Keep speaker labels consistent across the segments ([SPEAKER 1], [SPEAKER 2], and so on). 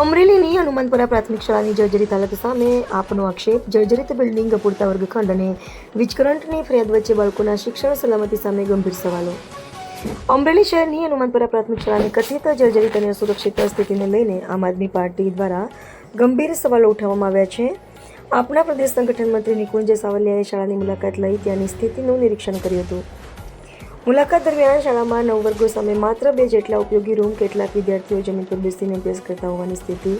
[SPEAKER 1] અમરેલીની હનુમાનપુરા પ્રાથમિક શાળાની જર્જરિત હાલત સામે આપનો આક્ષેપ. જર્જરિત બિલ્ડિંગ, અપૂરતા વર્ગખંડ અને વીજ કરંટની ફરિયાદ વચ્ચે બાળકોના શિક્ષણ સલામતી સામે ગંભીર સવાલો. અમરેલી શહેરની હનુમાનપુરા પ્રાથમિક શાળાની કથિત જર્જરિત અને અસુરક્ષિત સ્થિતિને લઈને આમ આદમી પાર્ટી દ્વારા ગંભીર સવાલો ઉઠાવવામાં આવ્યા છે. આપના પ્રદેશ સંગઠન મંત્રી નિકુંજ સાવલિયાએ શાળાની મુલાકાત લઈ ત્યાંની સ્થિતિનું નિરીક્ષણ કર્યું હતું. મુલાકાત દરમિયાન શાળામાં 9 વર્ગો સામે માત્ર 2 જેટલા ઉપયોગી રૂમ, કેટલાક વિદ્યાર્થીઓ જમીન પર બેસીને અભ્યાસ કરતા હોવાની સ્થિતિ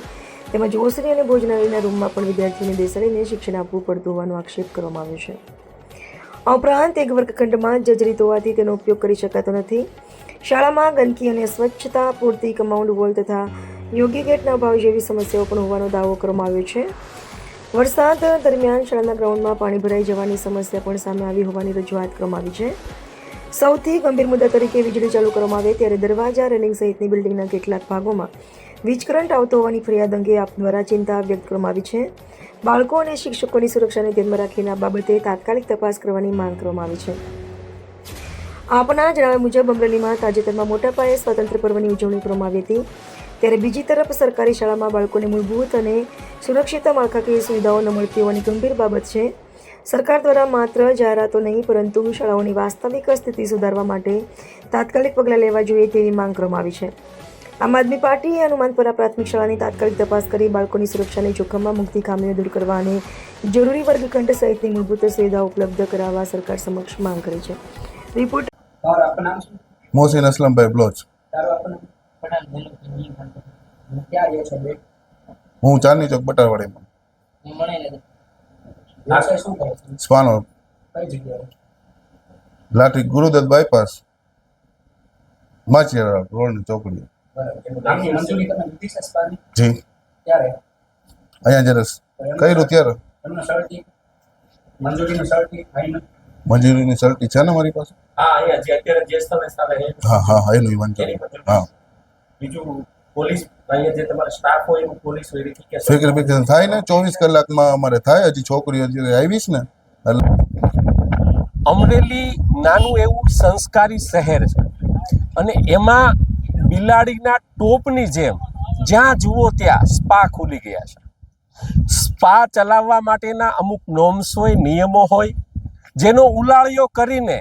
[SPEAKER 1] તેમજ ઓસરી અને ભોજનાલયના રૂમમાં પણ વિદ્યાર્થીઓને બેસાડીને શિક્ષણ આપવું પડતું હોવાનો આક્ષેપ કરવામાં આવ્યો છે. આ ઉપરાંત એક વર્ગખંડમાં જર્જરિત હોવાથી તેનો ઉપયોગ કરી શકાતો નથી. શાળામાં ગંદકી અને અસ્વચ્છતા, પૂરતી કમ્પાઉન્ડ વોલ તથા યોગ્ય ગેટના અભાવ જેવી સમસ્યાઓ પણ હોવાનો દાવો કરવામાં આવ્યો છે. વરસાદ દરમિયાન શાળાના ગ્રાઉન્ડમાં પાણી ભરાઈ જવાની સમસ્યા પણ સામે આવી હોવાની રજૂઆત કરવામાં આવી છે. સૌથી ગંભીર મુદ્દા તરીકે વીજળી ચાલુ કરવામાં આવે ત્યારે દરવાજા, રેલિંગ સહિતની બિલ્ડિંગના કેટલાક ભાગોમાં વીજ કરંટ આવતો હોવાની ફરિયાદ અંગે આપ દ્વારા ચિંતા વ્યક્ત કરવામાં આવી છે. બાળકો અને શિક્ષકોની સુરક્ષાને ધ્યાનમાં રાખીને આ બાબતે તાત્કાલિક તપાસ કરવાની માંગ કરવામાં આવી છે. આપના જણાવ્યા મુજબ અમરેલીમાં તાજેતરમાં મોટા પાયે સ્વાતંત્ર્ય પર્વની ઉજવણી કરવામાં આવી હતી. ત્યારે બીજી તરફ સરકારી શાળામાં બાળકોને મૂળભૂત અને સુરક્ષિત માળખાકીય સુવિધાઓ ન મળતી હોવાની ગંભીર બાબત છે. સરકાર દ્વારા માત્ર જાહેરાતો નહીં પરંતુ શાળાઓની વાસ્તવિક સ્થિતિ સુધારવા માટે તાત્કાલિક પગલાં લેવા જોઈએ તેવી માંગ કરવામાં આવી છે. આમ આદમી પાર્ટીએ હનુમાનપુરા પ્રાથમિક શાળાની તાત્કાલિક તપાસ કરી બાળકોની સુરક્ષાને જોખમમાં મૂકતી ખામીઓ દૂર કરવા અને જરૂરી વર્ગખંડ સહિતની મૂળભૂત સુવિધાઓ ઉપલબ્ધ કરાવવા સરકાર સમક્ષ માંગ કરી છે. રિપોર્ટ
[SPEAKER 2] મોહસિન અસલમભાઈ બ્લોચ. હું ચાંદની ચોક બટારવાડીમાં સ્વાનો લાઠી ગુરુદત્ત બાયપાસ માચિયારા રોડની ચોકડી. જી અહીંયા જરા કર્યું ત્યારે મંજૂરીની સર્ટી છે ને મારી પાસે. હા હા હા એનું મંજૂરી. હા
[SPEAKER 3] બીજું પોલીસ જે તમારો સ્ટાફ હોય એનું પોલીસ
[SPEAKER 2] વેરિફિકેશન થાય ને 24 કલાકમાં અમારે થાય. હજી છોકરીઓ જે આવીશ ને
[SPEAKER 4] અમરેલી નાનું એવું સંસ્કારી શહેર છે અને એમાં બિલાડીના ટોપની જેમ જ્યાં જુઓ ત્યાં સ્પા ખુલી ગયા છે. સ્પા ચલાવવા માટેના અમુક નોર્મ્સ હોય, નિયમો હોય, જેનો ઉલાળ્યો કરીને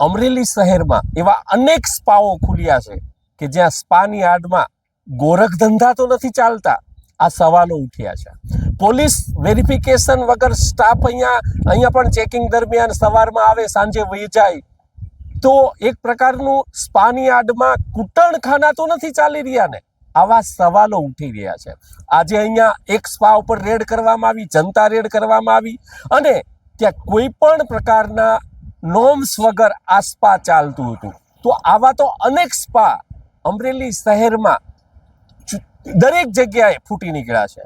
[SPEAKER 4] અમરેલી શહેરમાં એવા અનેક સ્પાઓ ખુલ્યા છે કે જ્યાં સ્પાની આડમાં ગોરખ ધંધા તો નથી ચાલતા. આ સવાલો ઉઠ્યા છે. પોલીસ વેરિફિકેશન વગર સ્ટાફ અહીંયા પણ ચેકિંગ દરમિયાન સવારમાં આવે, સાંજે વહી જાય. તો એક પ્રકારનું સ્પાની આડમાં કૂટણખાના તો નથી ચાલી રહ્યા ને? આવા સવાલો ઉઠી રહ્યા છે. આજે અહીંયા એક સ્પા ઉપર રેડ કરવામાં આવી, જનતા રેડ કરવામાં આવી અને ત્યાં કોઈ પણ પ્રકારના નોર્મ્સ વગર આ સ્પા ચાલતું હતું. તો આવા તો અનેક સ્પા અમરેલી શહેરમાં દરેક જગ્યાએ ફૂટી નીકળ્યા છે.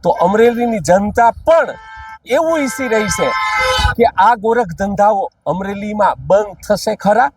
[SPEAKER 4] તો અમરેલીની જનતા પણ એવું ઈચ્છી રહી છે કે આ ગોરખ ધંધાઓ અમરેલીમાં બંધ થશે ખરા?